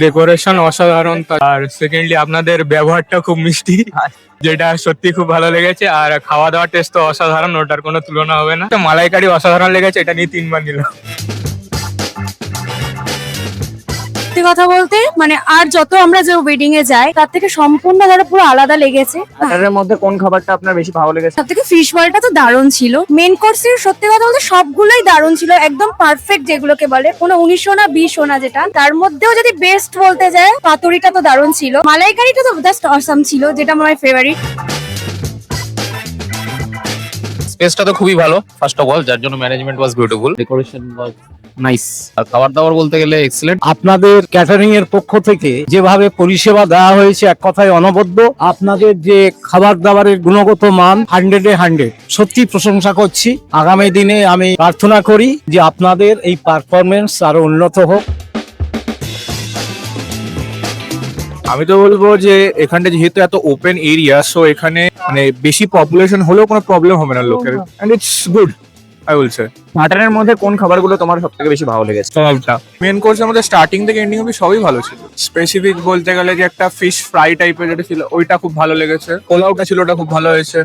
Decoration অসাধারণ, আর secondly আপনাদের ব্যবহারটা খুব মিষ্টি, যেটা সত্যি খুব ভালো লেগেছে। আর খাওয়া দাওয়ার টেস্ট তো অসাধারণ, ওটার কোনো তুলনা হবে না। তো মালাইকারি অসাধারণ লেগেছে, এটা নিয়ে 3 বার নিলাম। সত্যি কথা বলতে মানে আর যত আমরা যে ওয়েডিং এ যাই তার থেকে সম্পূর্ণ ধরো পুরো আলাদা লেগেছে। এটার মধ্যে কোন খাবারটা আপনার বেশি ভালো লেগেছে? সব থেকে ফিশ বলটা তো দারুণ ছিল। মেন কোর্সের সত্যি কথা বলতে সবগুলোই দারুণ ছিল, একদম পারফেক্ট যেগুলোকে বলে, কোনো 1900 না 20 না যেটা। তার মধ্যেও যদি বেস্ট বলতে যায়, পাতুরিটা তো দারুণ ছিল, মালাইকারিটা তো জাস্ট অসাম ছিল, যেটা আমার ফেভারিট। স্পেসটা তো খুবই ভালো ফার্স্ট অফ অল, যার জন্য management was beautiful, decoration was nice, আর খাবার দাবার বলতে গেলে এক্সিলেন্ট। আপনাদের ক্যাটারিং এর পক্ষ থেকে যেভাবে পরিষেবা দেওয়া হয়েছে এক কথায় অনবদ্য। আপনাদের যে খাবার দাবারের গুণগত মান 100-এ 100, সত্যি প্রশংসা করছি। আগামী দিনে আমি প্রার্থনা করি যে আপনাদের এই পারফরমেন্স আরো উন্নত হোক। আমি তো বলবো যে এখানটা যেহেতু এত ওপেন এরিয়া, সো এখানে মানে বেশি পপুলেশন হলেও কোনো প্রবলেম হবে না লোকের, and it's good I will say. মাটনের মধ্যে কোন খাবারগুলো তোমার সব থেকে বেশি ভালো লেগেছে? সবটা মেন কোর্সের মধ্যে স্টার্টিং থেকে এন্ডিং অবধি সবই ভালো ছিল। স্পেসিফিক বলতে গেলে যে একটা ফিশ ফ্রাই টাইপের যেটা ছিল ওইটা খুব ভালো লেগেছে, পোলাওটা ছিল ওটা খুব ভালো হয়েছে।